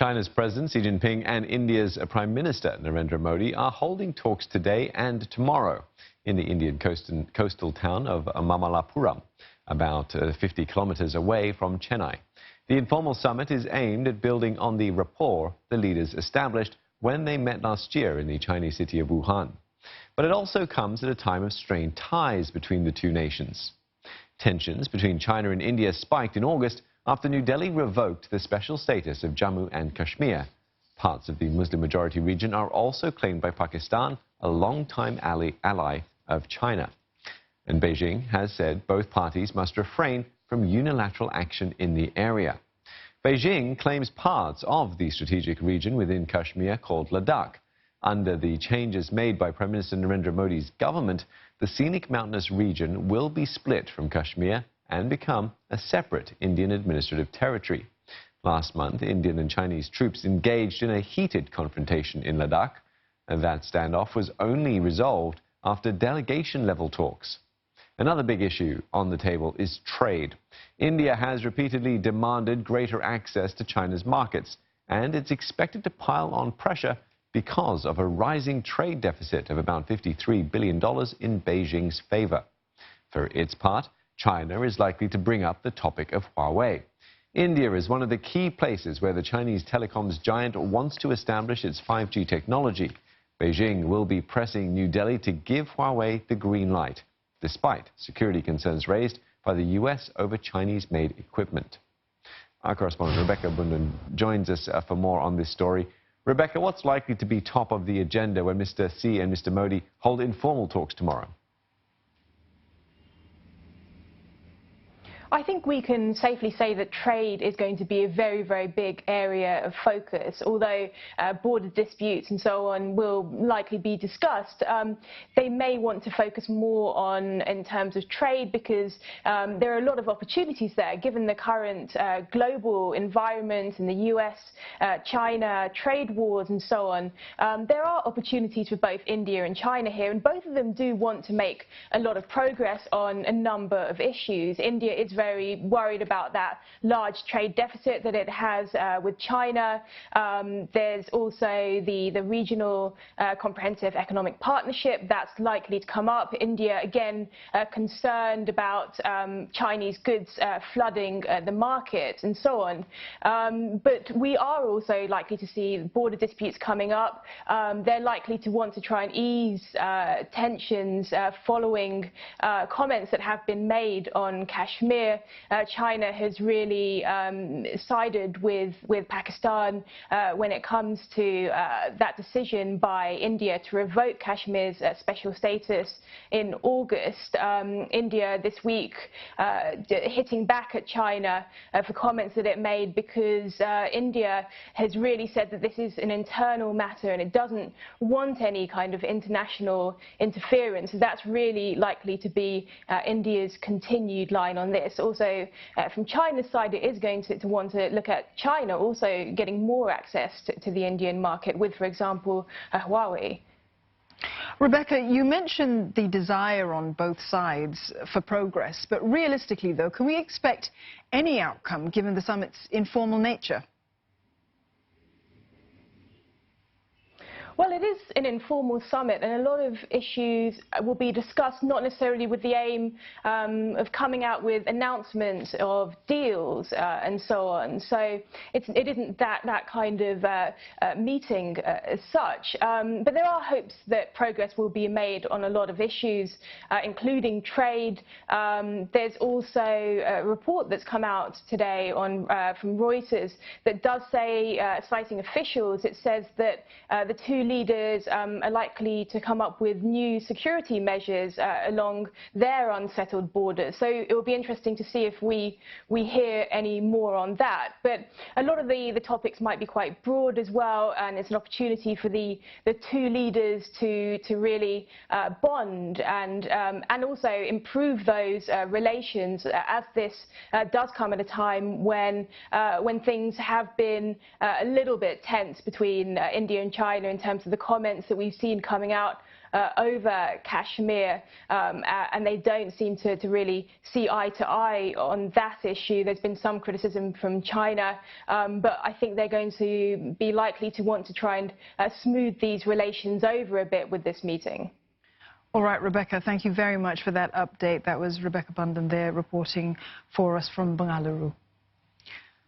China's President Xi Jinping and India's Prime Minister Narendra Modi are holding talks today and tomorrow in the Indian coastal town of Mamallapuram, about 50 kilometers away from Chennai. The informal summit is aimed at building on the rapport the leaders established when they met last year in the Chinese city of Wuhan. But it also comes at a time of strained ties between the two nations. Tensions between China and India spiked in August after New Delhi revoked the special status of Jammu and Kashmir. Parts of the Muslim-majority region are also claimed by Pakistan, a longtime ally of China. And Beijing has said both parties must refrain from unilateral action in the area. Beijing claims parts of the strategic region within Kashmir called Ladakh. Under the changes made by Prime Minister Narendra Modi's government, the scenic mountainous region will be split from Kashmir and become a separate Indian administrative territory. Last month, Indian and Chinese troops engaged in a heated confrontation in Ladakh. That standoff was only resolved after delegation-level talks. Another big issue on the table is trade. India has repeatedly demanded greater access to China's markets, and it's expected to pile on pressure because of a rising trade deficit of about $53 billion in Beijing's favor. For its part, China is likely to bring up the topic of Huawei. India is one of the key places where the Chinese telecoms giant wants to establish its 5G technology. Beijing will be pressing New Delhi to give Huawei the green light, despite security concerns raised by the US over Chinese-made equipment. Our correspondent Rebecca Bundan joins us for more on this story. Rebecca, what's likely to be top of the agenda when Mr. Xi and Mr. Modi hold informal talks tomorrow? I think we can safely say that trade is going to be a very, very big area of focus. Although border disputes and so on will likely be discussed, they may want to focus more on in terms of trade because there are a lot of opportunities there, given the current global environment in the US-China trade wars and so on. There are opportunities for both India and China here, and both of them do want to make a lot of progress on a number of issues. India is very worried about that large trade deficit that it has with China. There's also the regional comprehensive economic partnership that's likely to come up. India, again, concerned about Chinese goods flooding the market and so on. But we are also likely to see border disputes coming up. They're likely to want to try and ease tensions following comments that have been made on Kashmir. China has really sided with Pakistan when it comes to that decision by India to revoke Kashmir's special status in August. India this week hitting back at China for comments that it made because India has really said that this is an internal matter and it doesn't want any kind of international interference. That's really likely to be India's continued line on this. Also, from China's side, it is going to want to look at China also getting more access to the Indian market with, for example, Huawei. Rebecca, you mentioned the desire on both sides for progress, but realistically, though, can we expect any outcome given the summit's informal nature? Well, it is an informal summit, and a lot of issues will be discussed, not necessarily with the aim of coming out with announcements of deals and so on. So it isn't that kind of meeting as such. But there are hopes that progress will be made on a lot of issues, including trade. There's also a report that's come out today on from Reuters that does say, citing officials, it says that the two leaders are likely to come up with new security measures along their unsettled borders. So it will be interesting to see if we hear any more on that. But a lot of the topics might be quite broad as well, and it's an opportunity for the two leaders to really bond and also improve those relations as this does come at a time when things have been a little bit tense between India and China in terms of the comments that we've seen coming out over Kashmir, and they don't seem to really see eye to eye on that issue. There's been some criticism from China, but I think they're going to be likely to want to try and smooth these relations over a bit with this meeting. All right, Rebecca, thank you very much for that update. That was Rebecca Bundan there reporting for us from Bengaluru.